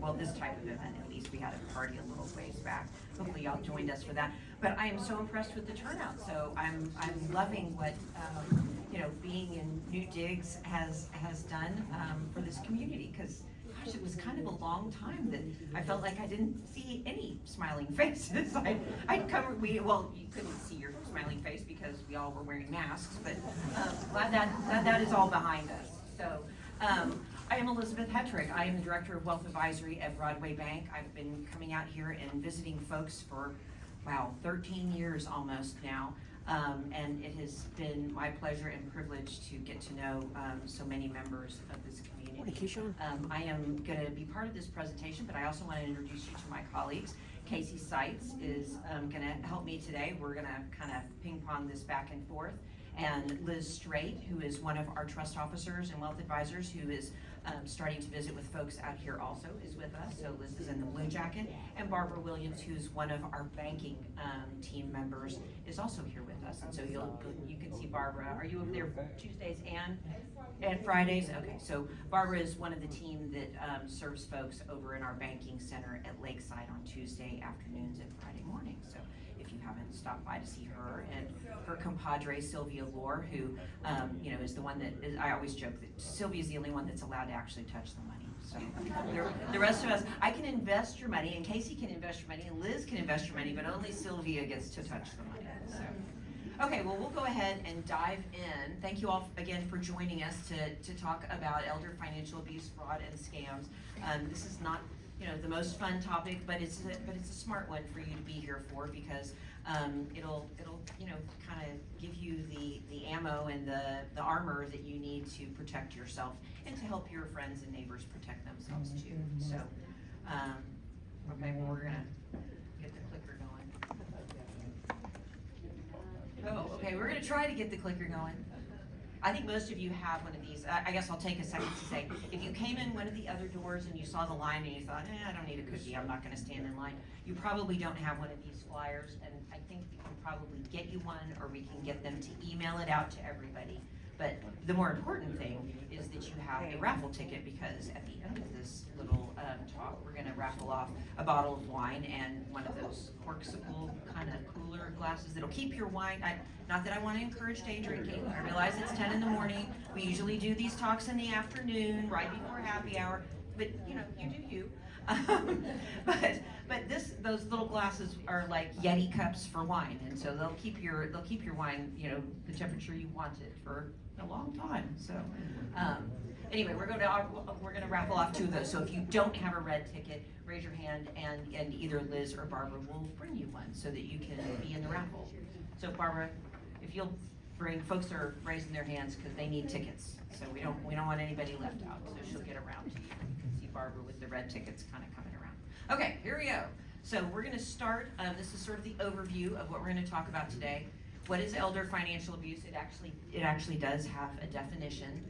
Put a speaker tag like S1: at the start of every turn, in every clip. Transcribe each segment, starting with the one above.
S1: well, this type of event at least. We had a party a little ways back. Hopefully y'all joined us for that. But I am so impressed with the turnout. So I'm loving what being in New Digs has done for this community, because gosh, it was kind of a long time that I felt like I didn't see any smiling faces. I'd cover, well, you couldn't see your smiling face because we all were wearing masks, but glad that is all behind us. So I am Elizabeth Hetrick. I am the Director of Wealth Advisory at Broadway Bank. I've been coming out here and visiting folks for, wow, 13 years almost now. And it has been my pleasure and privilege to get to know so many members of this community. I am going to be part of this presentation, but I also want to introduce you to my colleagues. Casey Seitz is going to help me today. We're going to kind of ping pong this back and forth. And Liz Straight, who is one of our trust officers and wealth advisors, who is starting to visit with folks out here also, is with us. So Liz is in the blue jacket. And Barbara Williams, who's one of our banking team members, is also here with us. And so you can see Barbara. Are you over there Tuesdays and Fridays? Okay, so Barbara is one of the team that serves folks over in our banking center at Lakeside on Tuesday afternoons and Friday mornings. So if you haven't stopped by to see her, and her compadre Sylvia Lohr, who is the one that is, I always joke that Sylvia's the only one that's allowed to actually touch the money. So the rest of us, I can invest your money, and Casey can invest your money, and Liz can invest your money, but only Sylvia gets to touch the money. So, okay, well, we'll go ahead and dive in. Thank you all again for joining us to talk about elder financial abuse, fraud, and scams. This is not the most fun topic, but it's a smart one for you to be here for, because it'll kind of give you the ammo and the armor that you need to protect yourself and to help your friends and neighbors protect themselves too. So, okay, well, we're gonna get the clicker going. Oh, okay, we're gonna try to get the clicker going. I think most of you have one of these. I guess I'll take a second to say, if you came in one of the other doors and you saw the line and you thought, I don't need a cookie, I'm not going to stand in line, you probably don't have one of these flyers, and I think we can probably get you one, or we can get them to email it out to everybody. But the more important thing is that you have a raffle ticket, because at the end of this little talk, we're going to raffle off a bottle of wine and one of those corksicle kind of cooler glasses that'll keep your wine. Not that I want to encourage day drinking. I realize it's 10 in the morning. We usually do these talks in the afternoon, right before happy hour. But you do you. But those little glasses are like Yeti cups for wine, and so they'll keep your wine, the temperature you want it for a long time. So anyway, we're gonna raffle off 2 of those. So if you don't have a red ticket, raise your hand, and either Liz or Barbara will bring you one so that you can be in the raffle. So Barbara, if you'll bring, folks are raising their hands because they need tickets. So we don't want anybody left out. So she'll get around to you. You can see Barbara with the red tickets kind of coming around. Okay, here we go. So we're going to start. This is sort of the overview of what we're going to talk about today. What is elder financial abuse? It actually does have a definition.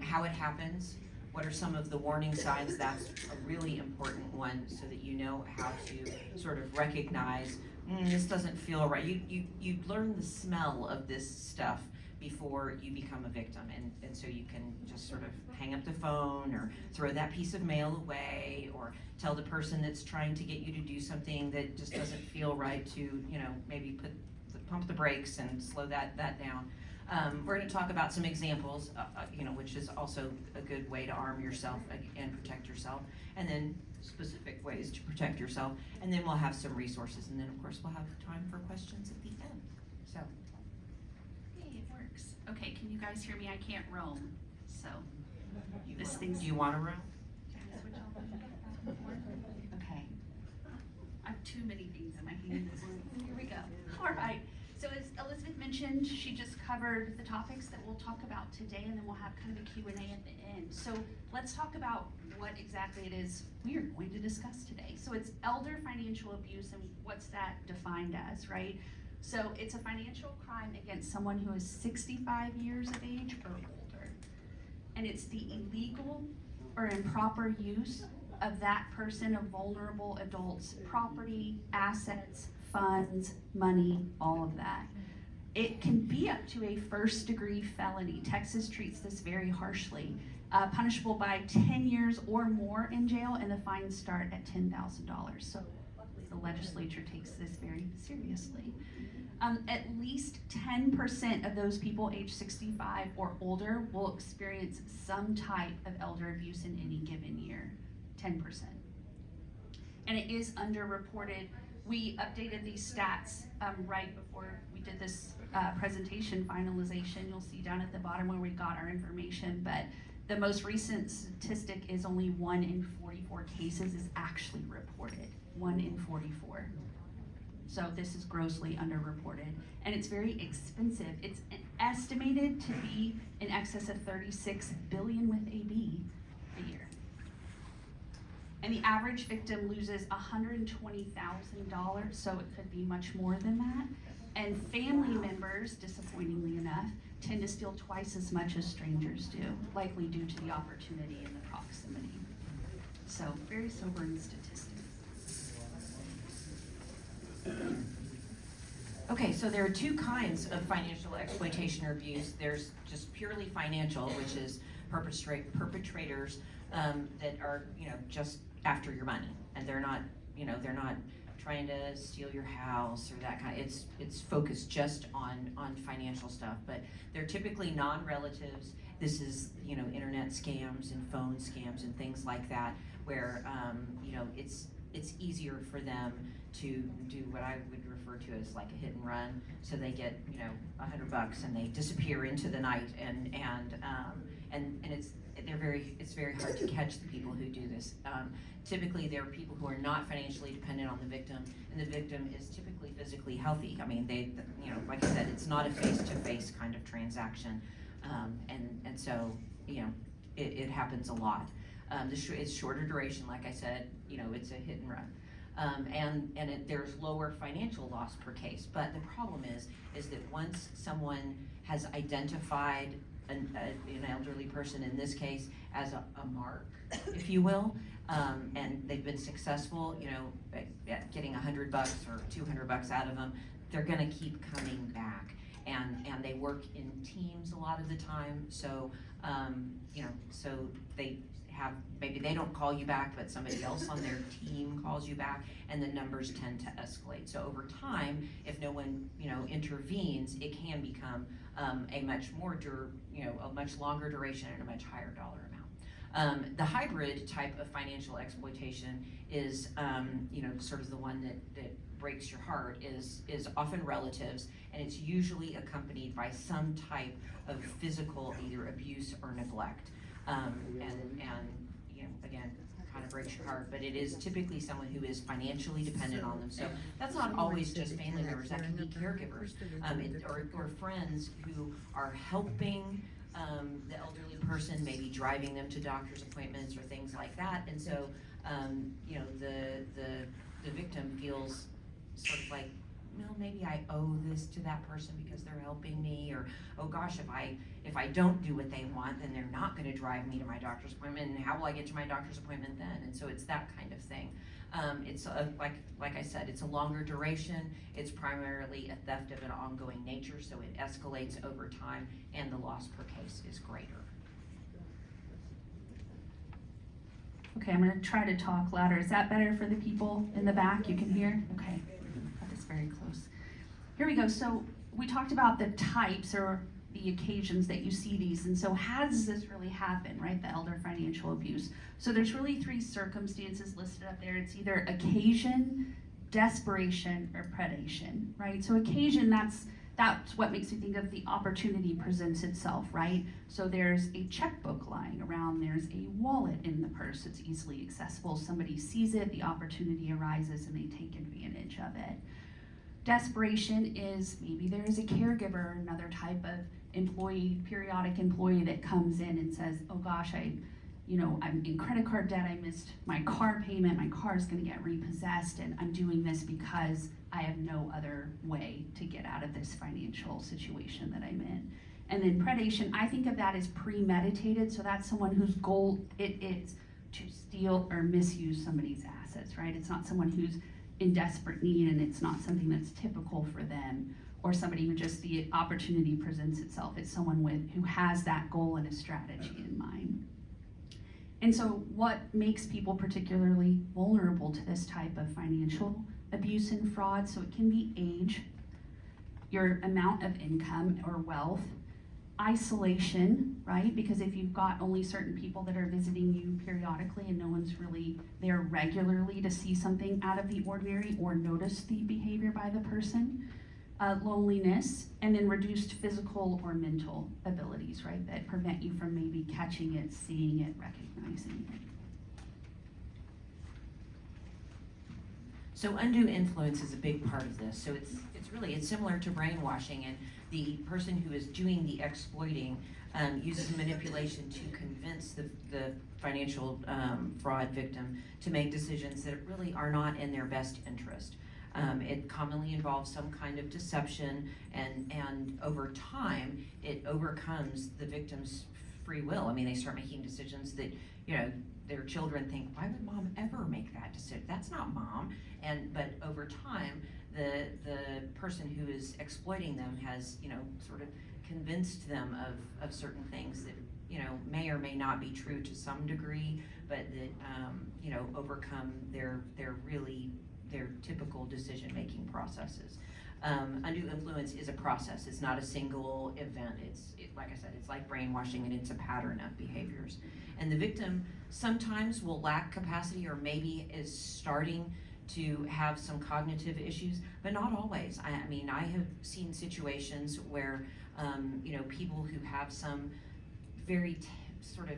S1: How it happens. What are some of the warning signs? That's a really important one, so that you know how to sort of recognize this doesn't feel right. You learn the smell of this stuff before you become a victim, and so you can just sort of hang up the phone, or throw that piece of mail away, or tell the person that's trying to get you to do something that just doesn't feel right to maybe pump the brakes and slow that down. We're going to talk about some examples, which is also a good way to arm yourself and protect yourself, and then specific ways to protect yourself, and then we'll have some resources, and then of course we'll have time for questions at the end. So,
S2: hey, it works. Okay, can you guys hear me? I can't roam, so this thing's.
S1: Do you want to roam?
S2: Okay. I have too many things in my hand. Here we go. All right. So as Elizabeth mentioned, she just covered the topics that we'll talk about today, and then we'll have kind of a Q&A at the end. So let's talk about what exactly it is we are going to discuss today. So it's elder financial abuse, and what's that defined as, right? So it's a financial crime against someone who is 65 years of age or older. And it's the illegal or improper use of that person, of vulnerable adults' property, assets, funds, money, all of that. It can be up to a first-degree felony. Texas treats this very harshly. punishable by 10 years or more in jail, and the fines start at $10,000. So the legislature takes this very seriously. At least 10% of those people age 65 or older will experience some type of elder abuse in any given year, 10%. And it is underreported. We updated these stats right before we did this presentation finalization. You'll see down at the bottom where we got our information, but the most recent statistic is only 1 in 44 cases is actually reported, 1 in 44. So this is grossly underreported, and it's very expensive. It's estimated to be in excess of $36 billion with a B a year. And the average victim loses $120,000, so it could be much more than that. And family members, disappointingly enough, tend to steal twice as much as strangers do, likely due to the opportunity and the proximity. So very sobering statistics.
S1: Okay, so there are two kinds of financial exploitation or abuse. There's just purely financial, which is perpetrators that are, just after your money, and they're not trying to steal your house or that kind of. It's focused just on financial stuff, but they're typically non-relatives. This is internet scams and phone scams and things like that, where it's easier for them to do what I would refer to as like a hit and run. So they get $100 and they disappear into the night, and it's very hard to catch the people who do this. Typically, there are people who are not financially dependent on the victim, and the victim is typically physically healthy. I mean, like I said, it's not a face-to-face kind of transaction, and so it happens a lot. It's shorter duration, like I said. It's a hit and run. There's lower financial loss per case, but the problem is that once someone has identified an elderly person, in this case, as a mark, if you will, and they've been successful, at getting $100 or $200 out of them, they're going to keep coming back, and they work in teams a lot of the time. So so maybe they don't call you back, but somebody else on their team calls you back, and the numbers tend to escalate. So over time, if no one intervenes, it can become a much longer duration and a much higher dollar amount. The hybrid type of financial exploitation is sort of the one that breaks your heart, is often relatives, and it's usually accompanied by some type of physical either abuse or neglect. Again, kind of breaks your heart, but it is typically someone who is financially dependent on them. So that's not always just family members, that can be caregivers, or friends who are helping the elderly person, maybe driving them to doctor's appointments or things like that. And so the victim feels sort of like, well, maybe I owe this to that person because they're helping me, or oh gosh, if I don't do what they want, then they're not going to drive me to my doctor's appointment, and how will I get to my doctor's appointment then? And so it's that kind of thing. It's like I said, it's a longer duration. It's primarily a theft of an ongoing nature, so it escalates over time, and the loss per case is greater.
S2: Okay, I'm going to try to talk louder. Is that better for the people in the back? You can hear? Okay. Very close. Here we go. So we talked about the types or the occasions that you see these, and so how does this really happen, right? The elder financial abuse. So there's really 3 circumstances listed up there. It's either occasion, desperation, or predation, right? So occasion, that's what makes me think of the opportunity presents itself, right? So there's a checkbook lying around, there's a wallet in the purse, it's easily accessible, somebody sees it, the opportunity arises, and they take advantage of it. Desperation is maybe there is a caregiver, another type of employee, periodic employee that comes in and says, oh gosh, I'm in credit card debt, I missed my car payment, my car is gonna get repossessed, and I'm doing this because I have no other way to get out of this financial situation that I'm in. And then predation, I think of that as premeditated, so that's someone whose goal it is to steal or misuse somebody's assets, right? It's not someone who's in desperate need, and it's not something that's typical for them, or somebody who just the opportunity presents itself. It's someone who has that goal and a strategy in mind. And so what makes people particularly vulnerable to this type of financial abuse and fraud? So it can be age, your amount of income or wealth, isolation, right? Because if you've got only certain people that are visiting you periodically and no one's really there regularly to see something out of the ordinary or notice the behavior by the person, loneliness, and then reduced physical or mental abilities, right? That prevent you from maybe catching it, seeing it, recognizing it.
S1: So undue influence is a big part of this. So it's similar to brainwashing, and the person who is doing the exploiting uses manipulation to convince the financial fraud victim to make decisions that really are not in their best interest. It commonly involves some kind of deception, and over time, it overcomes the victim's free will. I mean, they start making decisions that, their children think, why would mom ever make that decision? That's not mom. But over time, the person who is exploiting them has, sort of convinced them of certain things that, may or may not be true to some degree, but that, overcome their typical decision-making processes. Undue influence is a process. It's not a single event. Like I said, it's like brainwashing, and it's a pattern of behaviors. And the victim sometimes will lack capacity, or maybe is starting to have some cognitive issues, but not always. I mean, I have seen situations where, people who have some very sort of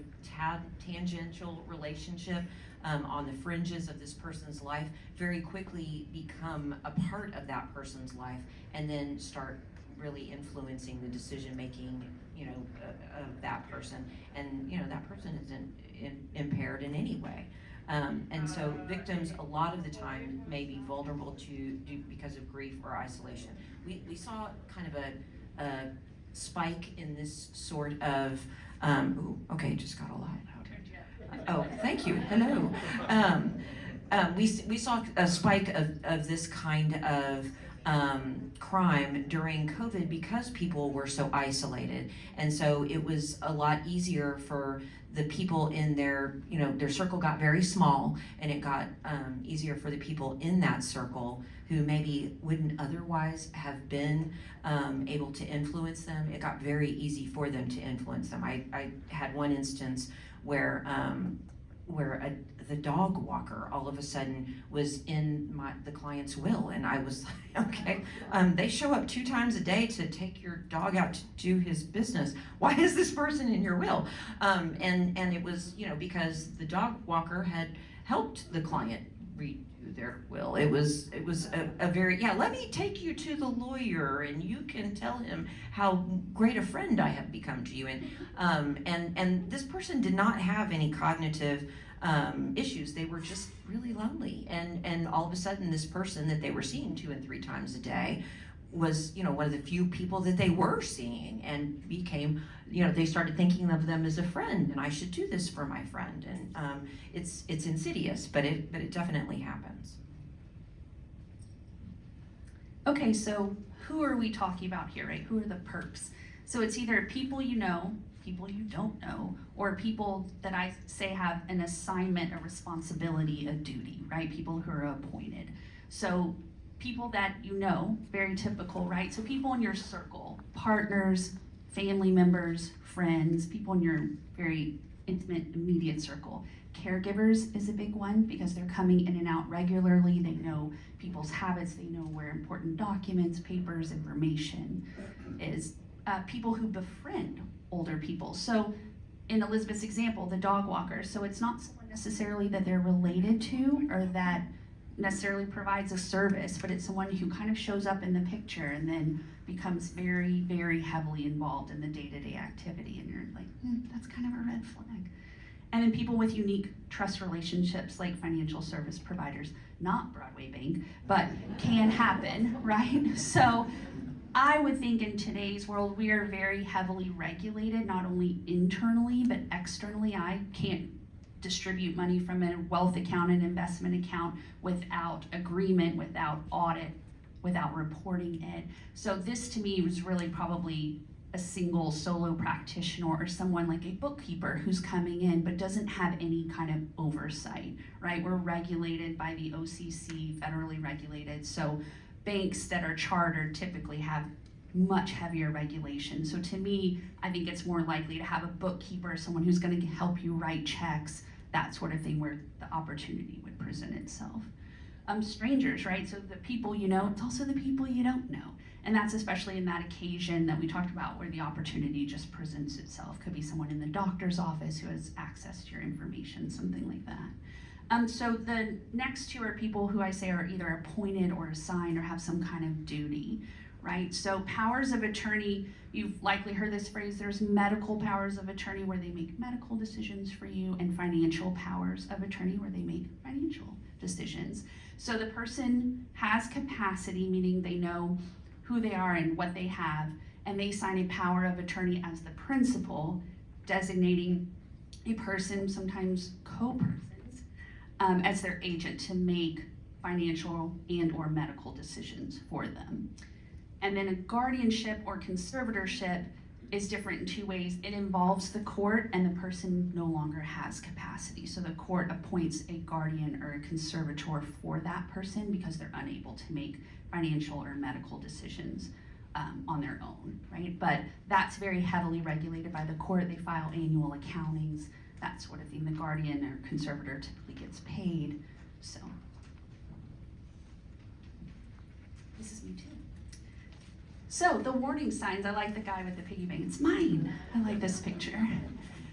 S1: tangential relationship on the fringes of this person's life very quickly become a part of that person's life, and then start really influencing the decision making, of that person. And that person isn't impaired in any way. And so victims a lot of the time may be vulnerable because of grief or isolation. We saw kind of a spike in this sort of, okay, just got all out. Oh, thank you, hello. We saw a spike of this kind of crime during COVID because people were so isolated. And so it was a lot easier for the people in their circle got very small, and it got easier for the people in that circle who maybe wouldn't otherwise have been able to influence them. It got very easy for them to influence them. I had one instance where the dog walker all of a sudden was in the client's will, and I was like, okay, they show up 2 times a day to take your dog out to do his business. Why is this person in your will? And it was, because the dog walker had helped the client redo their will. It was a very, let me take you to the lawyer and you can tell him how great a friend I have become to you. And this person did not have any cognitive issues. They were just really lonely, and all of a sudden this person that they were seeing 2 and 3 times a day was one of the few people that they were seeing, and became they started thinking of them as a friend, and I should do this for my friend. And it's insidious, but it definitely happens.
S2: Okay, so who are we talking about here, right? Who are the perps? So it's either people you know, people you don't know, or people that I say have an assignment, a responsibility, a duty, right? People who are appointed. So people that you know, very typical, right? So people in your circle, partners, family members, friends, people in your very intimate, immediate circle. Caregivers is a big one because they're coming in and out regularly. They know people's habits. They know where important documents, papers, information is. People who befriend older people. So in Elizabeth's example, the dog walker. So it's not someone necessarily that they're related to or that necessarily provides a service, but it's someone who kind of shows up in the picture and then becomes very, very heavily involved in the day-to-day activity. And you're like, that's kind of a red flag. And then people with unique trust relationships like financial service providers, not Broadway Bank, but can happen, right? So I would think in today's world, we are very heavily regulated, not only internally, but externally. I can't distribute money from a wealth account and investment account without agreement, without audit, without reporting it. So this to me was really probably a single solo practitioner or someone like a bookkeeper who's coming in but doesn't have any kind of oversight, right? We're regulated by the OCC, federally regulated, so banks that are chartered typically have much heavier regulation. So to me, I think it's more likely to have a bookkeeper, someone who's going to help you write checks, that sort of thing, where the opportunity would present itself. Strangers, right? So the people you know, it's also the people you don't know. And that's especially in that occasion that we talked about where the opportunity just presents itself. Could be someone in the doctor's office who has access to your information, something like that. So the next two are people who I say are either appointed or assigned or have some kind of duty, right? So powers of attorney, you've likely heard this phrase, there's medical powers of attorney where they make medical decisions for you, and financial powers of attorney where they make financial decisions. So the person has capacity, meaning they know who they are and what they have, and they sign a power of attorney as the principal, designating a person, sometimes co-persons, as their agent to make financial and or medical decisions for them. And then a guardianship or conservatorship is different in two ways. It involves the court and the person no longer has capacity. So the court appoints a guardian or a conservator for that person because they're unable to make financial or medical decisions on their own, right? But that's very heavily regulated by the court. They file annual accountings, that sort of thing. The guardian or conservator typically gets paid, so. This is me too. So the warning signs, I like the guy with the piggy bank, it's mine. I like this picture.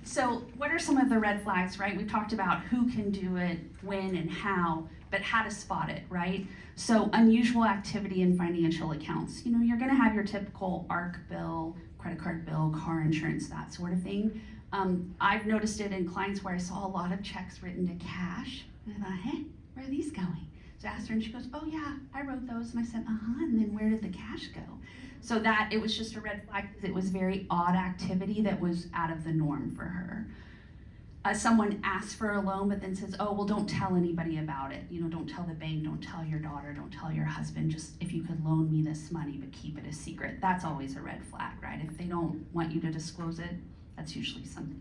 S2: So what are some of the red flags, right? We've talked about who can do it, when and how, but how to spot it, right? So unusual activity in financial accounts. You know, you're gonna have your typical ARC bill, credit card bill, car insurance, that sort of thing. I've noticed it in clients where I saw a lot of checks written to cash, and I thought, hey, where are these going? So I asked her and she goes, oh yeah, I wrote those, and I said, and then where did the cash go? So that, it was just a red flag because it was very odd activity that was out of the norm for her. Someone asks for a loan but then says, oh, well, don't tell anybody about it. You know, don't tell the bank, don't tell your daughter, don't tell your husband, just if you could loan me this money but keep it a secret. That's always a red flag, right? If they don't want you to disclose it, that's usually something.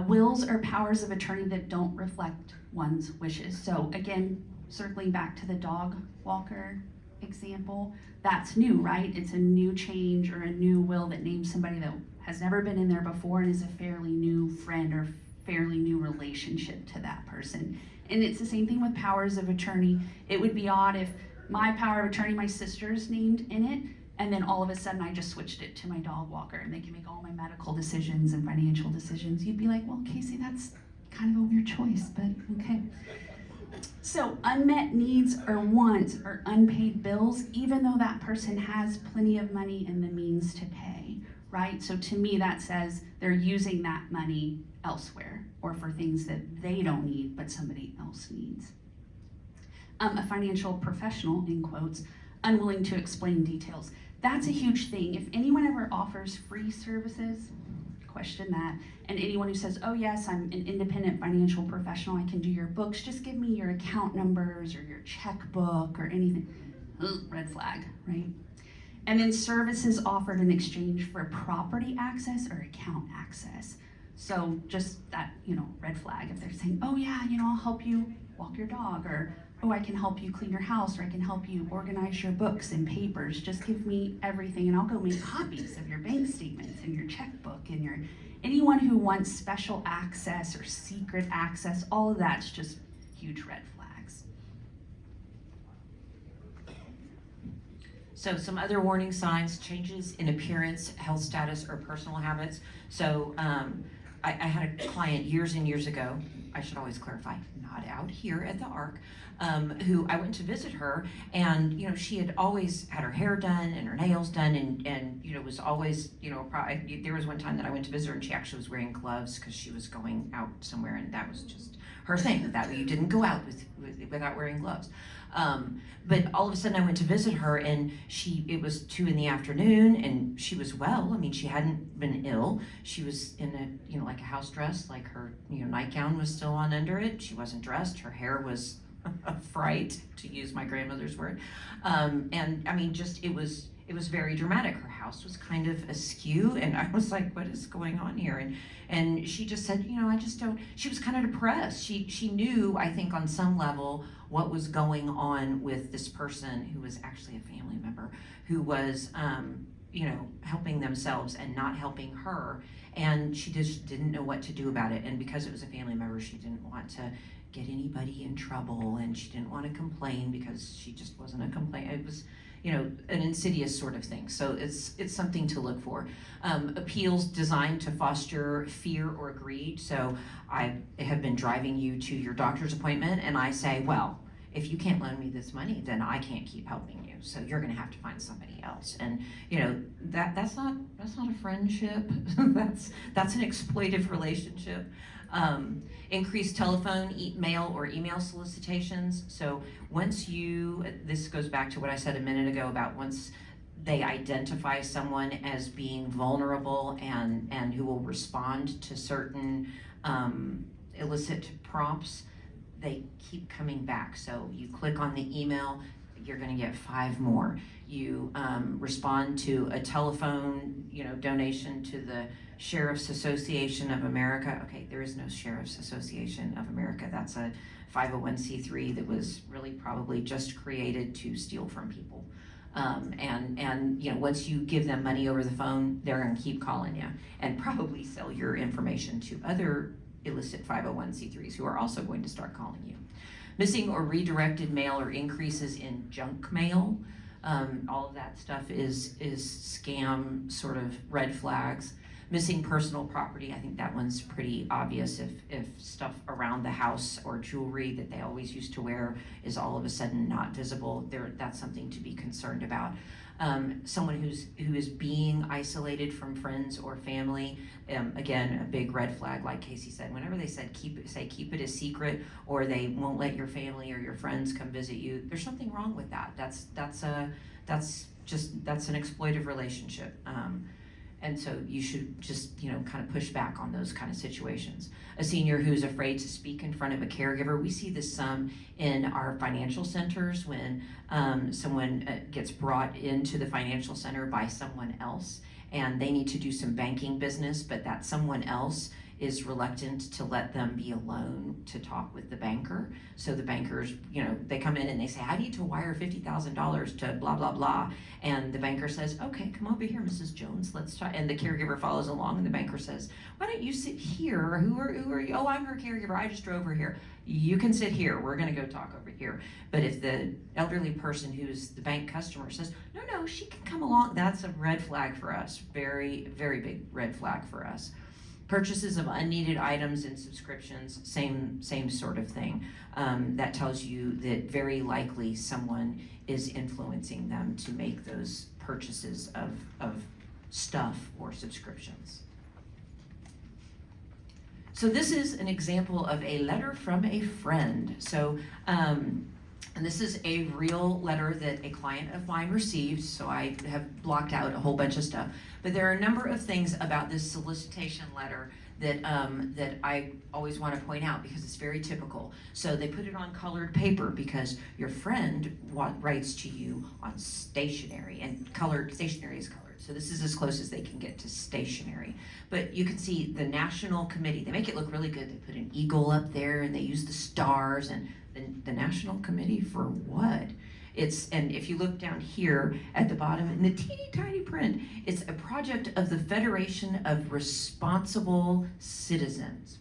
S2: Wills or powers of attorney that don't reflect one's wishes. So again, circling back to the dog walker example, that's new, right? It's a new change or a new will that names somebody that has never been in there before and is a fairly new friend or fairly new relationship to that person. And it's the same thing with powers of attorney. It would be odd if my power of attorney, my sister's named in it, and then all of a sudden I just switched it to my dog walker and they can make all my medical decisions and financial decisions. You'd be like, well, Casey, that's kind of a weird choice, but okay. So unmet needs or wants or unpaid bills, even though that person has plenty of money and the means to pay, right? So to me, that says they're using that money elsewhere or for things that they don't need, but somebody else needs. A financial professional, in quotes, unwilling to explain details. That's a huge thing. If anyone ever offers free services, question that. And anyone who says, oh yes, I'm an independent financial professional, I can do your books, just give me your account numbers or your checkbook or anything. Ugh, red flag, right? And then services offered in exchange for property access or account access. So just that, red flag. If they're saying, oh yeah, I'll help you walk your dog, or oh, I can help you clean your house, or I can help you organize your books and papers. Just give me everything and I'll go make copies of your bank statements and your checkbook and anyone who wants special access or secret access, all of that's just huge red flags.
S1: So some other warning signs: changes in appearance, health status, or personal habits. So I had a client years and years ago, I should always clarify, not out here at the ARC, who I went to visit her, and she had always had her hair done and her nails done, and was always, there was one time that I went to visit her and she actually was wearing gloves because she was going out somewhere, and that was just her thing, that you didn't go out without wearing gloves. But all of a sudden I went to visit her and it was 2 p.m. and she was well. I mean, she hadn't been ill. She was in a, like a house dress, like her, nightgown was still on under it. She wasn't dressed. Her hair was a fright, to use my grandmother's word. And I mean, just, it was very dramatic. Her house was kind of askew, and I was like, what is going on here? And she just said, I just don't, she was kind of depressed. She knew, I think on some level, what was going on with this person who was actually a family member who was, helping themselves and not helping her. And she just didn't know what to do about it. And because it was a family member, she didn't want to get anybody in trouble, and she didn't want to complain because she just wasn't a complaint. It was, an insidious sort of thing. So it's something to look for. Appeals designed to foster fear or greed. So I have been driving you to your doctor's appointment, and I say, well, if you can't loan me this money, then I can't keep helping you. So you're going to have to find somebody else. And that's not a friendship. that's an exploitive relationship. Increased telephone, mail, or email solicitations. So this goes back to what I said a minute ago about once they identify someone as being vulnerable and who will respond to certain illicit prompts, they keep coming back. So you click on the email, you're going to get 5 more. You respond to a telephone, donation to the Sheriff's Association of America. Okay, there is no Sheriff's Association of America. That's a 501c3 that was really probably just created to steal from people. Once you give them money over the phone, they're going to keep calling you and probably sell your information to other illicit 501c3s who are also going to start calling you. Missing or redirected mail or increases in junk mail. All of that stuff is scam sort of red flags. Missing personal property, I think that one's pretty obvious. If stuff around the house or jewelry that they always used to wear is all of a sudden not visible, that's something to be concerned about. Someone who is being isolated from friends or family, again, a big red flag, like Casey said. Whenever they said keep it a secret, or they won't let your family or your friends come visit you, there's something wrong with that. That's an exploitive relationship. And so you should just, kind of push back on those kind of situations. A senior who's afraid to speak in front of a caregiver. We see this some in our financial centers when someone gets brought into the financial center by someone else, and they need to do some banking business, but that someone else is reluctant to let them be alone to talk with the banker. So the bankers, they come in and they say, I need to wire $50,000 to blah, blah, blah. And the banker says, okay, come over here, Mrs. Jones, let's talk. And the caregiver follows along, and the banker says, why don't you sit here? Who are you? Oh, I'm her caregiver, I just drove her here. You can sit here, we're gonna go talk over here. But if the elderly person who's the bank customer says, no, she can come along, that's a red flag for us. Very, very big red flag for us. Purchases of unneeded items and subscriptions, same sort of thing. That tells you that very likely someone is influencing them to make those purchases of stuff or subscriptions. So this is an example of a letter from a friend. So, and this is a real letter that a client of mine received, so I have blocked out a whole bunch of stuff. But there are a number of things about this solicitation letter that I always want to point out because it's very typical. So they put it on colored paper because your friend writes to you on stationery, and stationery is colored. So this is as close as they can get to stationery. But you can see the National Committee, they make it look really good. They put an eagle up there and they use the stars, and the National Committee for what? And if you look down here at the bottom in the teeny tiny print, it's a project of the Federation of Responsible Citizens.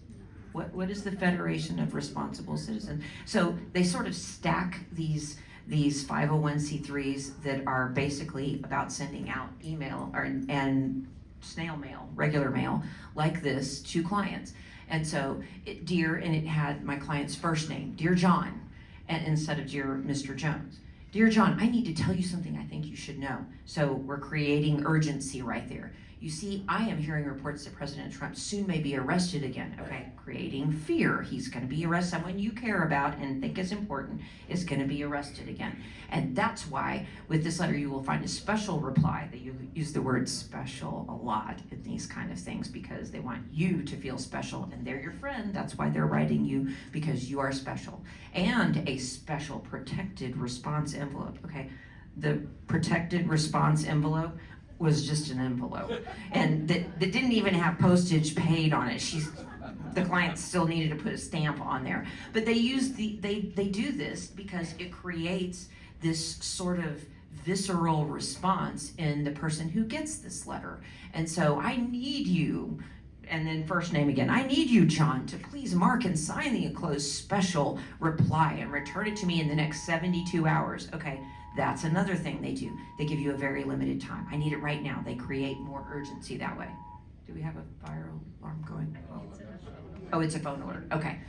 S1: What is the Federation of Responsible Citizens? So they sort of stack these 501c3s that are basically about sending out email and snail mail, regular mail, like this to clients. And so, and it had my client's first name, Dear John, and instead of Dear Mr. Jones. Dear John, I need to tell you something I think you should know. So we're creating urgency right there. You see, I am hearing reports that President Trump soon may be arrested again. Okay, creating fear. He's going to be arrested. Someone you care about and think is important is going to be arrested again. And that's why with this letter you will find a special reply. That you use the word special a lot in these kind of things because they want you to feel special, and they're your friend. That's why they're writing you, because you are special. And a special protected response envelope. Okay, the protected response envelope, was just an envelope, and that didn't even have postage paid on it. The client still needed to put a stamp on there. But they do this because it creates this sort of visceral response in the person who gets this letter. And so I need you, and then first name again, I need you, John, to please mark and sign the enclosed special reply and return it to me in the next 72 hours. Okay, that's another thing they do. They give you a very limited time. I need it right now. They create more urgency that way. Do we have a fire alarm going? Oh, it's a phone alert. Okay.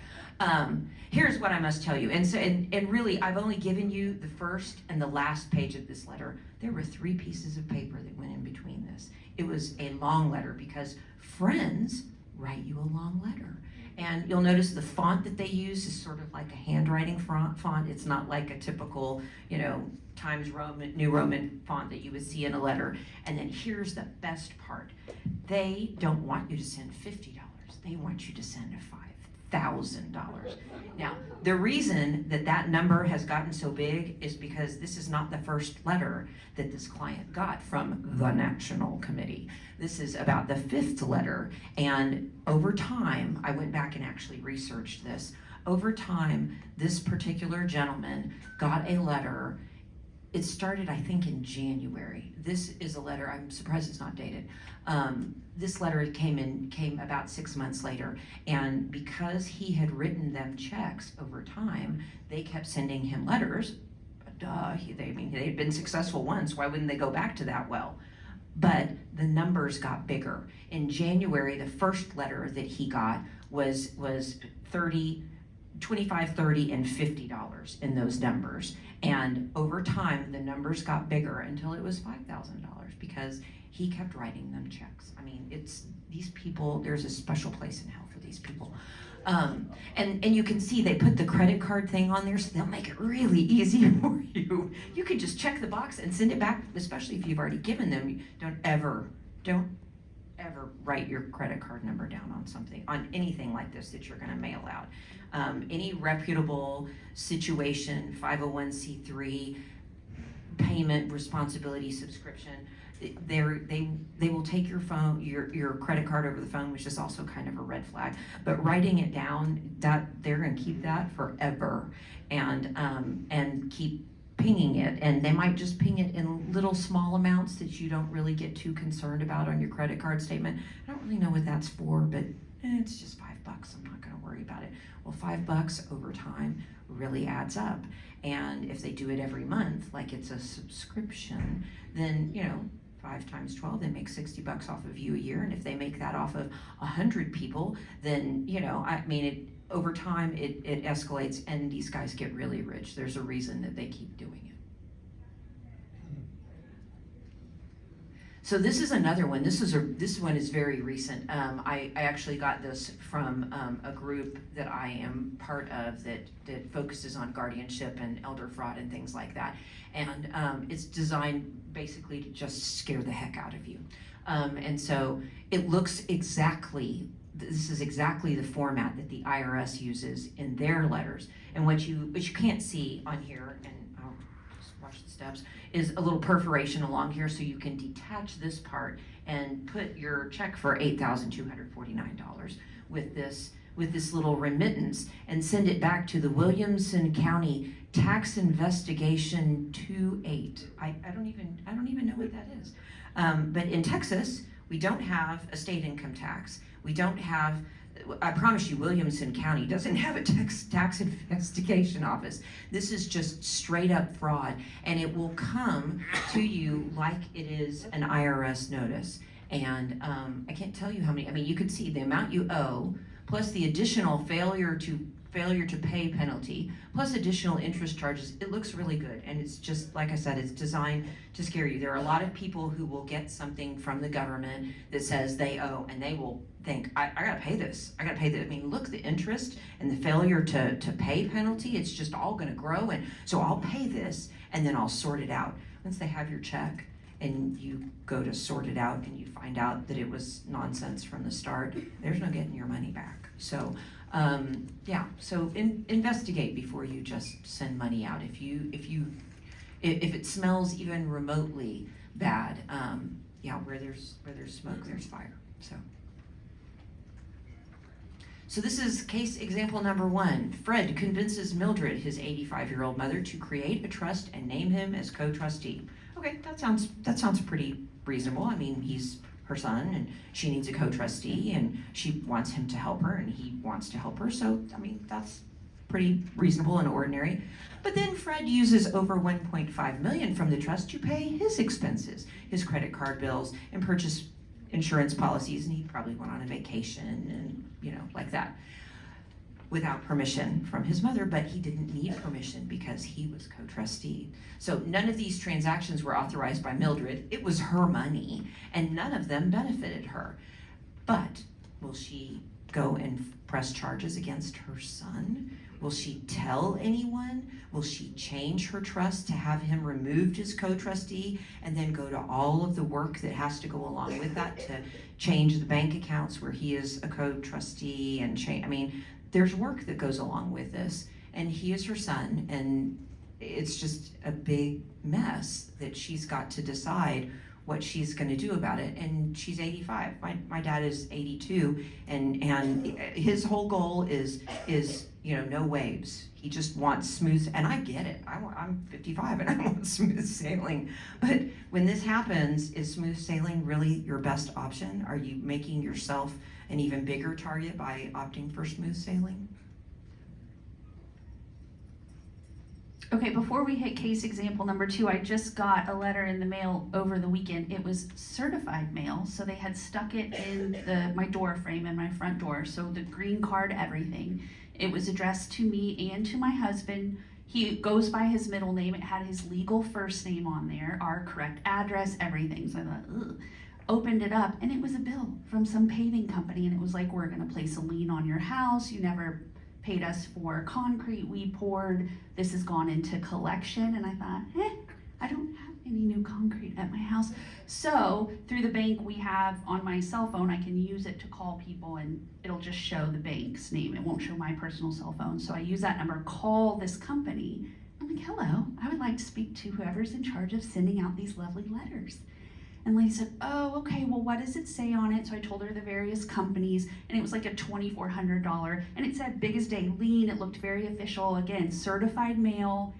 S1: Here's what I must tell you. And really, I've only given you the first and the last page of this letter. There were 3 pieces of paper that went in between this. It was a long letter because friends write you a long letter. And you'll notice the font that they use is sort of like a handwriting font. It's not like a typical, Times Roman, New Roman font that you would see in a letter. And then here's the best part. They don't want you to send $50. They want you to send $5,000. Now, the reason that number has gotten so big is because this is not the first letter that this client got from the National Committee. This is about the 5th letter, and over time, I went back and actually researched this. Over time, this particular gentleman got a letter. It started, I think, in January. This is a letter, I'm surprised it's not dated. This letter came about 6 months later, and because he had written them checks over time, they kept sending him letters. They had been successful once, why wouldn't they go back to that well? But the numbers got bigger. In January, the first letter that he got was $25, $30, and $50 in those numbers. And over time, the numbers got bigger until it was $5,000 because he kept writing them checks. I mean, these people, there's a special place in hell for these people. And you can see they put the credit card thing on there, so they'll make it really easy for you. You can just check the box and send it back, especially if you've already given them. Don't ever write your credit card number down on something, on anything like this that you're gonna mail out. Any reputable situation, 501c3, payment responsibility subscription, they will take your phone, your credit card over the phone, which is also kind of a red flag. But writing it down, that they're gonna keep that forever, and keep pinging it, and they might just ping it in little small amounts that you don't really get too concerned about on your credit card statement. I don't really know what that's for, but it's just $5. I'm not gonna worry about it. Well, $5 over time really adds up. And if they do it every month, like it's a subscription, then 5 times 12, they make $60 off of you a year. And if they make that off of 100 people, then over time it escalates, and these guys get really rich. There's a reason that they keep doing it. So this is another one. This one is very recent. I actually got this from a group that I am part of that focuses on guardianship and elder fraud and things like that. And it's designed basically to just scare the heck out of you. And so it looks exactly, this is exactly the format that the IRS uses in their letters. And what you can't see on here, and I'll just watch the steps, is a little perforation along here, so you can detach this part and put your check for $8,249 with this little remittance and send it back to the Williamson County Tax Investigation 28. I don't even know what that is. But in Texas, we don't have a state income tax. We don't have, I promise you, Williamson County doesn't have a tax investigation office. This is just straight up fraud, and it will come to you like it is an IRS notice. And I can't tell you how many, you could see the amount you owe, plus the additional failure to pay penalty, plus additional interest charges. It looks really good, and it's just, like I said, it's designed to scare you. There are a lot of people who will get something from the government that says they owe, and they will think, I gotta pay this, I gotta pay that. Look, the interest and the failure to pay penalty, it's just all gonna grow, and so I'll pay this, and then I'll sort it out. Once they have your check, and you go to sort it out, and you find out that it was nonsense from the start, there's no getting your money back. So, so investigate before you just send money out. If it smells even remotely bad, yeah, where there's smoke, there's fire, so. So this is case example number 1. Fred convinces Mildred, his 85-year-old mother, to create a trust and name him as co-trustee. Okay, that sounds pretty reasonable. I mean, he's her son and she needs a co-trustee and she wants him to help her and he wants to help her. So, I mean, that's pretty reasonable and ordinary. But then Fred uses over $1.5 million from the trust to pay his expenses, his credit card bills, and purchase insurance policies, and he probably went on a vacation and, like that, without permission from his mother, but he didn't need permission because he was co-trustee. So none of these transactions were authorized by Mildred. It was her money, and none of them benefited her. But will she go and press charges against her son? Will she tell anyone? Will she change her trust to have him removed as co-trustee and then go to all of the work that has to go along with that to change the bank accounts where he is a co-trustee and change? I mean, there's work that goes along with this, and he is her son, and it's just a big mess that she's got to decide what she's going to do about it. And she's 85. My dad is 82, and his whole goal is no waves. He just wants smooth, and I get it. I'm 55 and I want smooth sailing. But when this happens, is smooth sailing really your best option? Are you making yourself an even bigger target by opting for smooth sailing?
S2: Okay, before we hit case example number 2, I just got a letter in the mail over the weekend. It was certified mail, so they had stuck it in my door frame in my front door, so the green card, everything. It was addressed to me and to my husband. He goes by his middle name. It had his legal first name on there, our correct address, everything. So I thought, ugh. Opened it up, and it was a bill from some paving company, and it was like, we're gonna place a lien on your house. You never paid us for concrete we poured. This has gone into collection. And I thought, I don't have any new concrete at my house. So through the bank we have on my cell phone, I can use it to call people and it'll just show the bank's name. It won't show my personal cell phone. So I use that number, call this company. I'm like, hello, I would like to speak to whoever's in charge of sending out these lovely letters. And the lady said, oh, okay, well, what does it say on it? So I told her the various companies, and it was like a $2,400, and it said big as day, lien. It looked very official. Again, certified mail,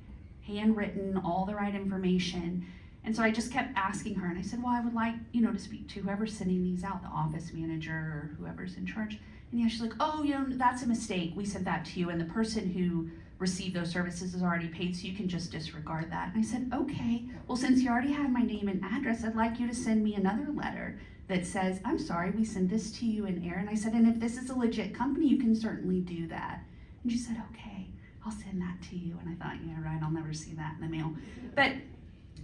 S2: handwritten, all the right information. And so I just kept asking her, and I said, well, I would like, to speak to whoever's sending these out, the office manager or whoever's in charge. And yeah, she's like, oh, that's a mistake. We sent that to you, and the person who received those services is already paid, so you can just disregard that. And I said, okay, well, since you already have my name and address, I'd like you to send me another letter that says, I'm sorry, we sent this to you in error. And I said, and if this is a legit company, you can certainly do that. And she said, okay, I'll send that to you. And I thought, yeah, right, I'll never see that in the mail. But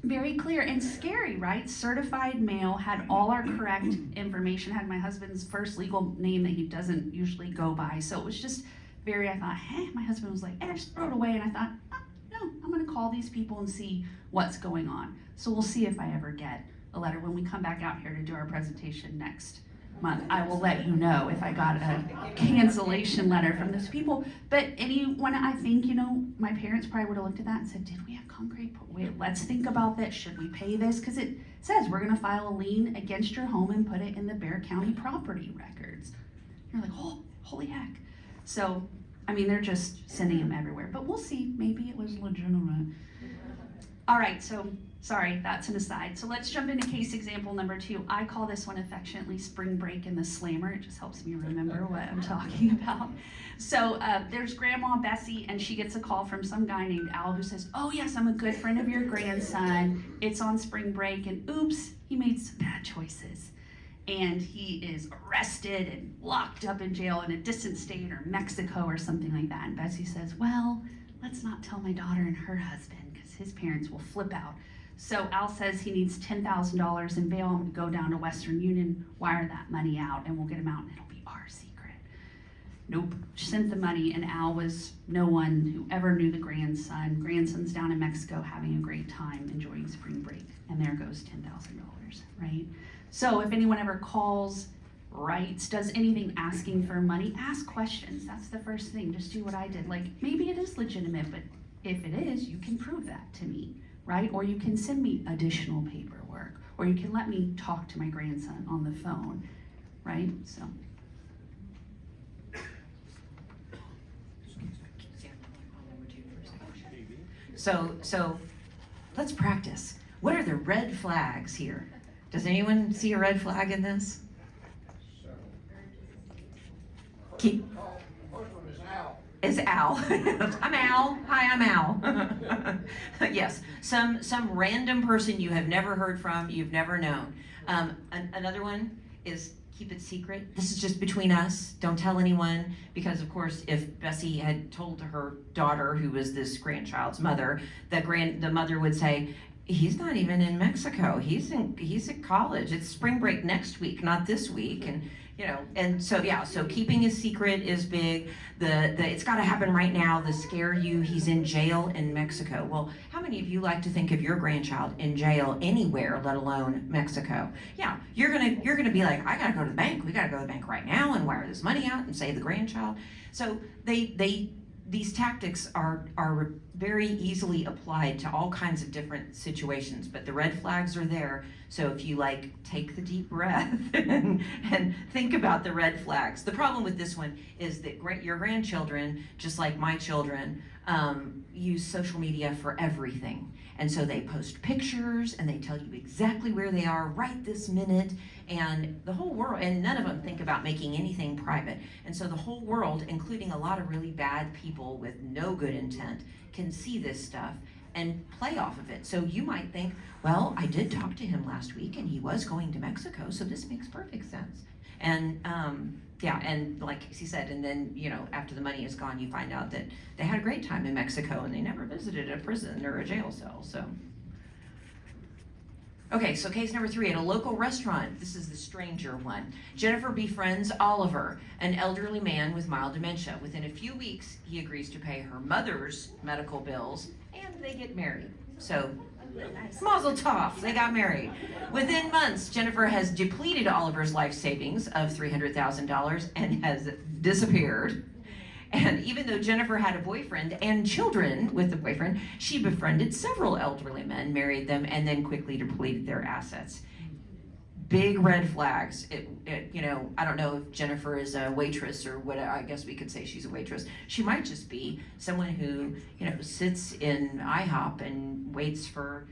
S2: very clear and scary, right? Certified mail, had all our correct information, had my husband's first legal name that he doesn't usually go by. So it was just I thought, my husband was like, just throw it away. And I thought, no, I'm gonna call these people and see what's going on. So we'll see if I ever get a letter when we come back out here to do our presentation next month. I will let you know if I got a cancellation letter from those people. But anyone, I think, my parents probably would have looked at that and said, did we have concrete? Wait, let's think about this. Should we pay this? Because it says we're gonna file a lien against your home and put it in the Bexar County property records. You're like, oh, holy heck. So, they're just sending them everywhere, but we'll see. Maybe it was legitimate. All right, so sorry, that's an aside. So let's jump into case example number 2. I call this one affectionately Spring Break in the Slammer. It just helps me remember what I'm talking about. So there's Grandma Bessie, and she gets a call from some guy named Al who says, oh yes, I'm a good friend of your grandson. It's on spring break, and oops, he made some bad choices. And he is arrested and locked up in jail in a distant state or Mexico or something like that. And Bessie says, well, let's not tell my daughter and her husband because his parents will flip out. So Al says he needs $10,000 in bail. I'm going to go down to Western Union, wire that money out, and we'll get him out, and it'll be our secret. Nope, sent the money, and Al was no one who ever knew the grandson. Grandson's down in Mexico having a great time enjoying spring break, and there goes $10,000, right? So if anyone ever calls, writes, does anything asking for money, ask questions. That's the first thing. Just do what I did. Like, maybe it is legitimate, but if it is, you can prove that to me, right? Or you can send me additional paperwork. or you can let me talk to my grandson on the phone, right?
S1: So let's practice. What are the red flags here? Does anyone see a red flag in this? Keep.
S3: First one is Al.
S1: Is Al. I'm Al. Hi, I'm Al. Yes, some random person you have never heard from, you've never known. Another one is keep it secret. This is just between us. Don't tell anyone, because of course, if Bessie had told her daughter, who was this grandchild's mother, the mother would say, he's not even in Mexico. He's at college. It's spring break next week, not this week. And so keeping a secret is big. It's got to happen right now. The scare you, he's in jail in Mexico. Well, how many of you like to think of your grandchild in jail anywhere, let alone Mexico? Yeah, you're gonna be like, I gotta go to the bank. We gotta go to the bank right now and wire this money out and save the grandchild. So these tactics are very easily applied to all kinds of different situations, but the red flags are there. So if you take the deep breath and think about the red flags. The problem with this one is that your grandchildren, just like my children, use social media for everything. And so they post pictures and they tell you exactly where they are right this minute, and the whole world, and none of them think about making anything private. And so the whole world, including a lot of really bad people with no good intent, can see this stuff and play off of it. So you might think, well, I did talk to him last week and he was going to Mexico, so this makes perfect sense. And and like Casey said, and then, after the money is gone, you find out that they had a great time in Mexico and they never visited a prison or a jail cell, so. Okay, so case number 3, at a local restaurant, this is the stranger one. Jennifer befriends Oliver, an elderly man with mild dementia. Within a few weeks, he agrees to pay her mother's medical bills, and they get married. So, mazel tov, they got married. Within months, Jennifer has depleted Oliver's life savings of $300,000 and has disappeared. And even though Jennifer had a boyfriend and children with the boyfriend, she befriended several elderly men, married them, and then quickly depleted their assets. Big red flags. I don't know if Jennifer is a waitress or what. I guess we could say she's a waitress. She might just be someone who, sits in IHOP and waits for,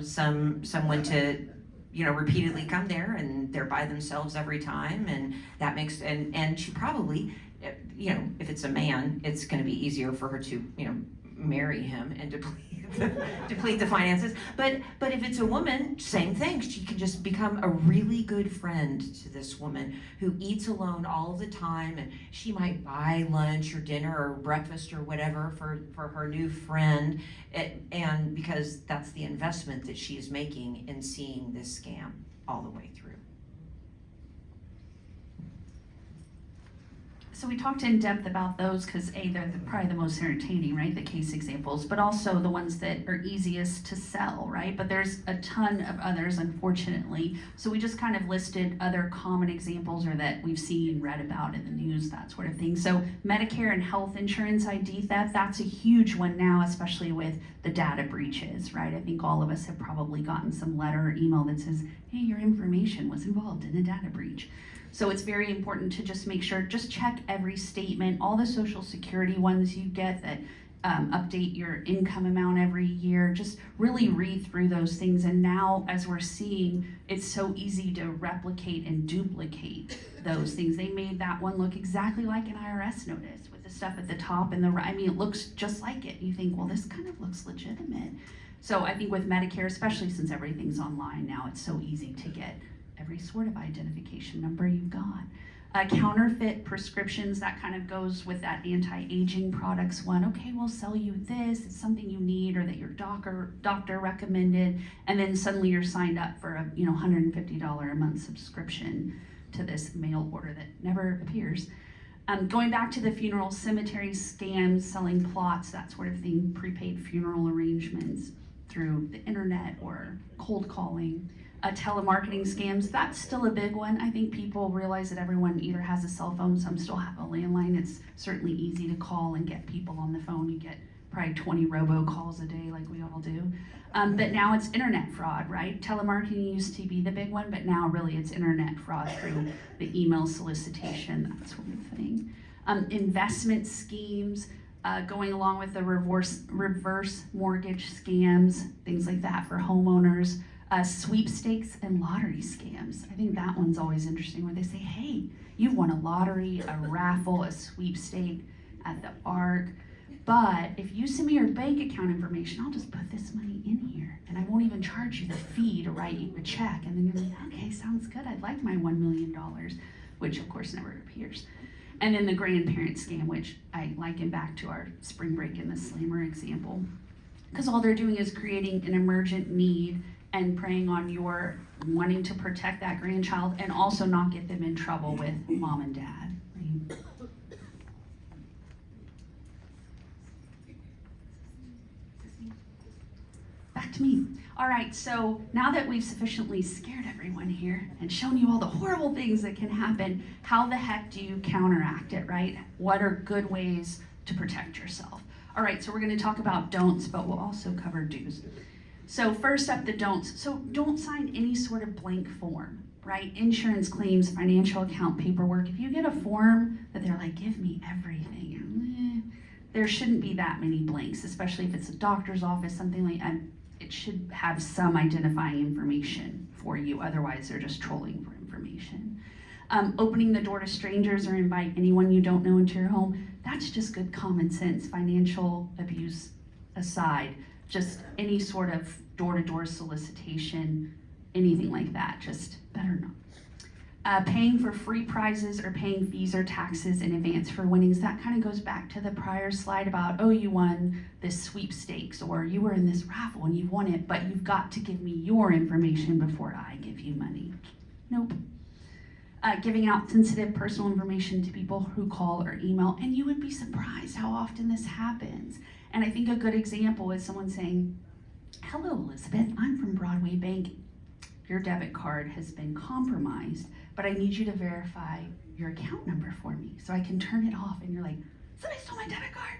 S1: someone to, repeatedly come there, and they're by themselves every time, and that makes, and she probably, if it's a man, it's going to be easier for her to, marry him and deplete the finances. But if it's a woman, same thing. She can just become a really good friend to this woman who eats alone all the time, and she might buy lunch or dinner or breakfast or whatever for her new friend, and because that's the investment that she is making in seeing this scam all the way through.
S2: So we talked in depth about those because they're probably the most entertaining, right? The case examples, but also the ones that are easiest to sell, right? But there's a ton of others, unfortunately. So we just kind of listed other common examples or that we've seen, read about in the news, that sort of thing. So Medicare and health insurance ID theft, that's a huge one now, especially with the data breaches, right? I think all of us have probably gotten some letter or email that says, hey, your information was involved in a data breach. So it's very important to just make sure, just check every statement, all the Social Security ones you get that update your income amount every year, just really read through those things. And now, as we're seeing, it's so easy to replicate and duplicate those things. They made that one look exactly like an IRS notice with the stuff at the top and the right. I mean, it looks just like it. You think, well, this kind of looks legitimate. So I think with Medicare, especially since everything's online now, it's so easy to get every sort of identification number you've got. Counterfeit prescriptions, that kind of goes with that anti-aging products one. Okay, we'll sell you this, it's something you need or that your doctor recommended, and then suddenly you're signed up for a $150 a month subscription to this mail order that never appears. Going back to the funeral cemetery scams, selling plots, that sort of thing, prepaid funeral arrangements through the internet or cold calling. Telemarketing scams, that's still a big one. I think people realize that everyone either has a cell phone, some still have a landline. It's certainly easy to call and get people on the phone. You get probably 20 robocalls a day like we all do. But now it's internet fraud, right? Telemarketing used to be the big one, but now really it's internet fraud through the email solicitation, that sort of thing. Investment schemes, going along with the reverse mortgage scams, things like that for homeowners, sweepstakes and lottery scams. I think that one's always interesting where they say, hey, you won a lottery, a raffle, a sweepstake at the Ark, but if you send me your bank account information, I'll just put this money in here and I won't even charge you the fee to write you a check. And then you're like, okay, sounds good. I'd like my $1 million, which of course never appears. And then the grandparent scam, which I liken back to our spring break in the slammer example, because all they're doing is creating an emergent need and preying on your wanting to protect that grandchild and also not get them in trouble with mom and dad. Right? Back to me. All right, so now that we've sufficiently scared everyone here and shown you all the horrible things that can happen, how the heck do you counteract it, right? What are good ways to protect yourself? All right, so we're gonna talk about don'ts, but we'll also cover do's. So first up, the don'ts. So don't sign any sort of blank form, right? Insurance claims, financial account paperwork. If you get a form that they're like, give me everything, there shouldn't be that many blanks, especially if it's a doctor's office, something like that. It should have some identifying information for you. Otherwise, they're just trolling for information. Opening the door to strangers or invite anyone you don't know into your home, that's just good common sense, financial abuse aside. Just any sort of door-to-door solicitation, anything like that, just better not. Paying for free prizes or paying fees or taxes in advance for winnings, that kind of goes back to the prior slide about, oh, you won this sweepstakes or you were in this raffle and you won it, but you've got to give me your information before I give you money. Nope. Giving out sensitive personal information to people who call or email, and you would be surprised how often this happens. And I think a good example is someone saying, hello, Elizabeth, I'm from Broadway Bank. Your debit card has been compromised, but I need you to verify your account number for me so I can turn it off. And you're like, somebody stole my debit card.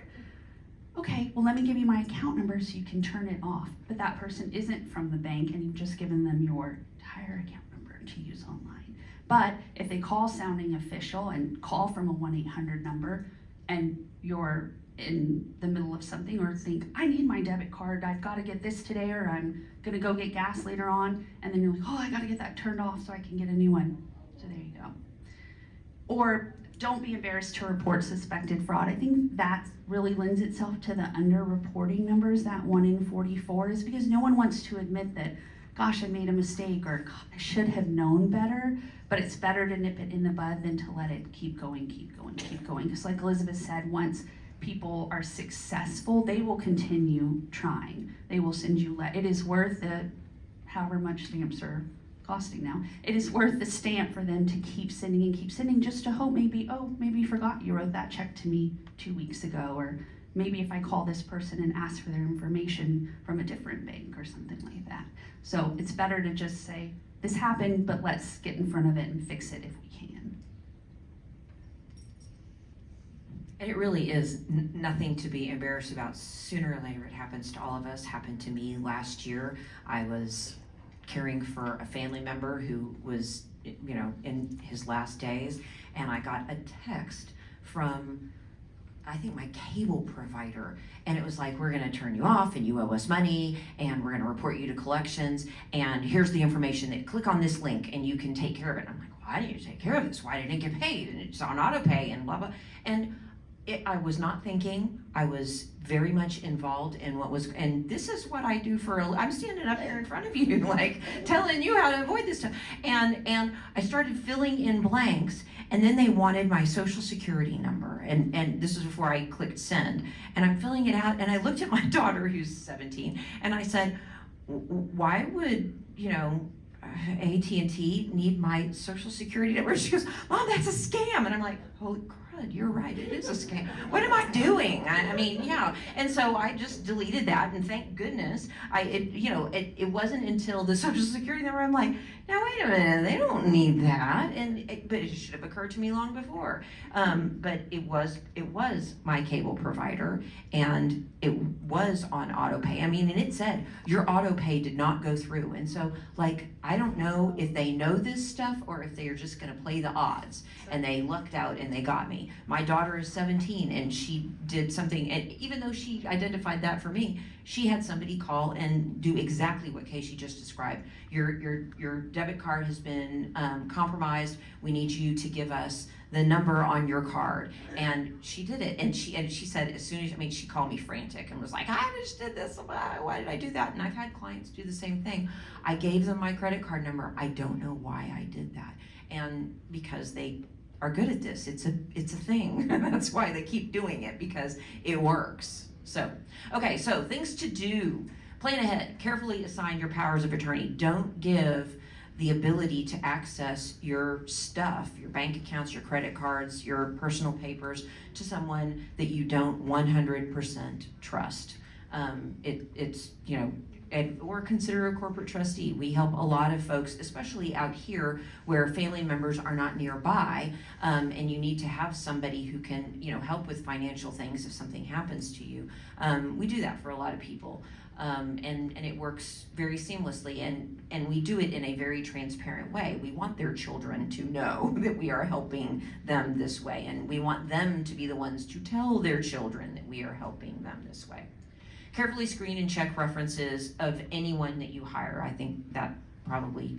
S2: Okay, well, let me give you my account number so you can turn it off. But that person isn't from the bank and you've just given them your entire account number to use online. But if they call sounding official and call from a 1-800 number and you're in the middle of something or think, I need my debit card, I've got to get this today or I'm gonna go get gas later on, and then you're like, oh, I got to get that turned off so I can get a new one. So there you go. Or don't be embarrassed to report suspected fraud. I think that really lends itself to the underreporting numbers, that 1 in 44, is because no one wants to admit that, gosh, I made a mistake or I should have known better, but it's better to nip it in the bud than to let it keep going. Because like Elizabeth said, once people are successful, they will continue trying. They will send you, it is worth the, however much stamps are costing now, it is worth the stamp for them to keep sending just to hope maybe, oh, maybe you forgot you wrote that check to me 2 weeks ago, or maybe if I call this person and ask for their information from a different bank or something like that. So it's better to just say, this happened, but let's get in front of it and fix it if we can.
S1: And it really is nothing to be embarrassed about. Sooner or later, it happens to all of us. Happened to me last year. I was caring for a family member who was, in his last days, and I got a text from, I think, my cable provider, and it was like, we're gonna turn you off and you owe us money and we're gonna report you to collections and here's the information, that click on this link and you can take care of it. And I'm like, why didn't you take care of this? Why didn't it get paid? And it's on auto pay and blah, blah. And I was not thinking. I was very much involved in what was, and this is what I do I'm standing up here in front of you, like telling you how to avoid this stuff. And I started filling in blanks, and then they wanted my social security number. And this was before I clicked send. And I'm filling it out, and I looked at my daughter, who's 17, and I said, why would, AT&T need my social security number? She goes, Mom, that's a scam. And I'm like, holy crud, you're right, it is a scam. What am I doing? I mean, yeah. And so I just deleted that, and thank goodness, it wasn't until the social security number, I'm like, now wait a minute, they don't need that, but it should have occurred to me long before. But it was my cable provider, and it was on auto pay. I mean, and it said your auto pay did not go through, and so like I don't know if they know this stuff or if they are just going to play the odds, and they lucked out and they got me. My daughter is 17, and she did something, and even though she identified that for me, she had somebody call and do exactly what Casey just described. Your debit card has been compromised. We need you to give us the number on your card. And she did it. And she said, as soon as, I mean, she called me frantic and was like, I just did this. Why did I do that? And I've had clients do the same thing. I gave them my credit card number. I don't know why I did that. And because they are good at this, it's a thing. And that's why they keep doing it, because it works. So, okay, so things to do. Plan ahead. Carefully assign your powers of attorney. Don't give the ability to access your stuff, your bank accounts, your credit cards, your personal papers, to someone that you don't 100% trust. It's, you know, or consider a corporate trustee. We help a lot of folks, especially out here where family members are not nearby, and you need to have somebody who can, you know, help with financial things if something happens to you. We do that for a lot of people, and it works very seamlessly, and we do it in a very transparent way. We want their children to know that we are helping them this way, and we want them to be the ones to tell their children that we are helping them this way. Carefully screen and check references of anyone that you hire. I think that probably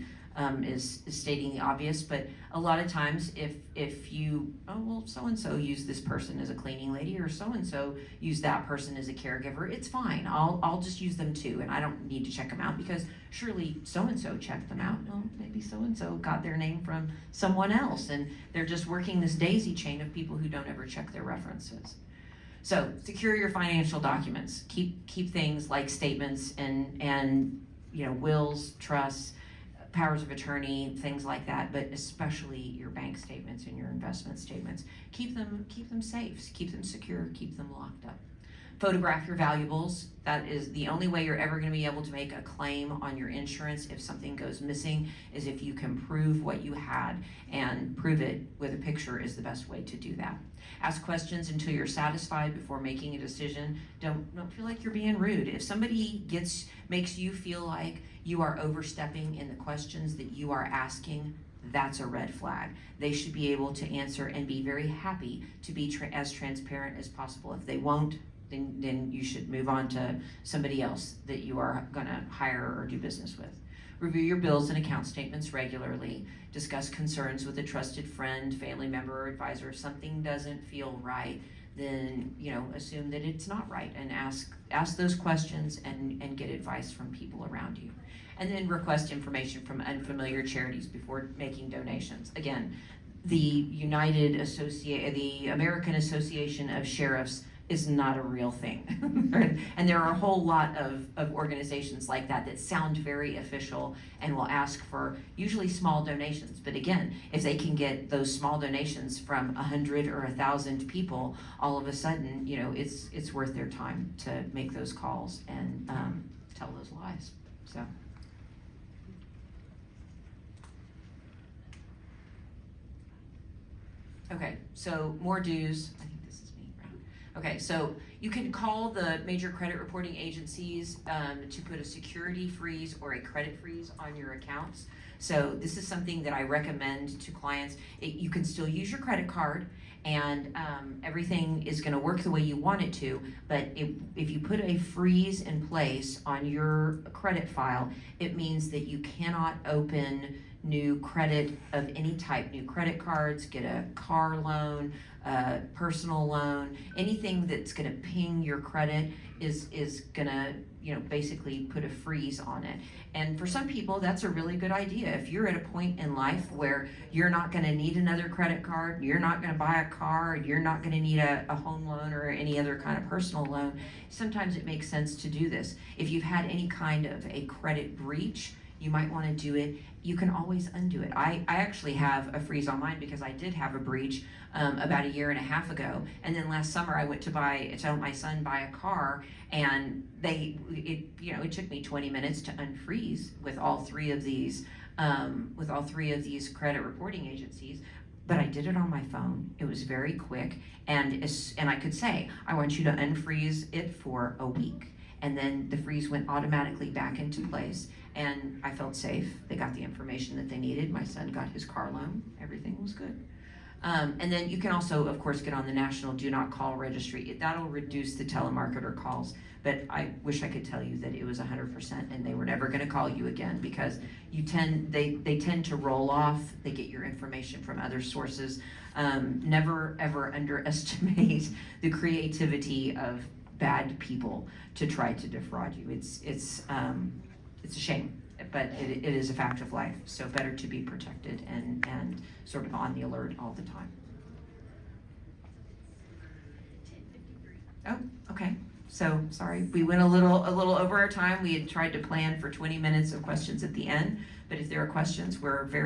S1: is stating the obvious, but a lot of times if you, oh, well, so-and-so used this person as a cleaning lady, or so-and-so used that person as a caregiver, it's fine. I'll just use them too, and I don't need to check them out, because surely so-and-so checked them out. No, maybe so-and-so got their name from someone else, and they're just working this daisy chain of people who don't ever check their references. So secure your financial documents. Keep things like statements and you know, wills, trusts, powers of attorney, things like that, but especially your bank statements and your investment statements. Keep them safe, keep them secure, keep them locked up. Photograph your valuables. That is the only way you're ever going to be able to make a claim on your insurance if something goes missing, is if you can prove what you had, and prove it with a picture is the best way to do that. Ask questions until you're satisfied before making a decision. Don't feel like you're being rude. If somebody makes you feel like you are overstepping in the questions that you are asking, that's a red flag. They should be able to answer and be very happy to be as transparent as possible. If they won't, then you should move on to somebody else that you are going to hire or do business with. Review your bills and account statements regularly. Discuss concerns with a trusted friend, family member, or advisor. If something doesn't feel right, then, you know, assume that it's not right, and ask those questions and get advice from people around you. And then request information from unfamiliar charities before making donations. Again, the American Association of Sheriffs is not a real thing. And there are a whole lot of organizations like that sound very official and will ask for usually small donations. But again, if they can get those small donations from 100 or 1,000 people, all of a sudden, you know, it's worth their time to make those calls and tell those lies. So. Okay, so more dues. I think this is me, right? Okay, so you can call the major credit reporting agencies to put a security freeze or a credit freeze on your accounts. So this is something that I recommend to clients. You can still use your credit card, and everything is going to work the way you want it to, but if you put a freeze in place on your credit file, it means that you cannot open new credit of any type, new credit cards, get a car loan, personal loan, anything that's gonna ping your credit is gonna, you know, basically put a freeze on it. And for some people, that's a really good idea. If you're at a point in life where you're not gonna need another credit card, you're not gonna buy a car, you're not gonna need a home loan or any other kind of personal loan, sometimes it makes sense to do this. If you've had any kind of a credit breach, you might want to do it. You can always undo it. I actually have a freeze on mine because I did have a breach about 1.5 years ago, and then last summer I went to help my son buy a car, and it took me 20 minutes to unfreeze with all 3 of these with all three of these credit reporting agencies. But I did it on my phone. It was very quick, and I could say, I want you to unfreeze it for a week. And then the freeze went automatically back into place, and I felt safe. They got the information that they needed. My son got his car loan. Everything was good. And then you can also, of course, get on the National Do Not Call Registry. That'll reduce the telemarketer calls, but I wish I could tell you that it was 100% and they were never gonna call you again, because they tend to roll off, they get your information from other sources. Never ever underestimate the creativity of bad people to try to defraud you. It's a shame, but it is a fact of life. So better to be protected and sort of on the alert all the time.
S2: 10:53.
S1: Oh, okay. So sorry, we went a little over our time. We had tried to plan for 20 minutes of questions at the end, but if there are questions, we're very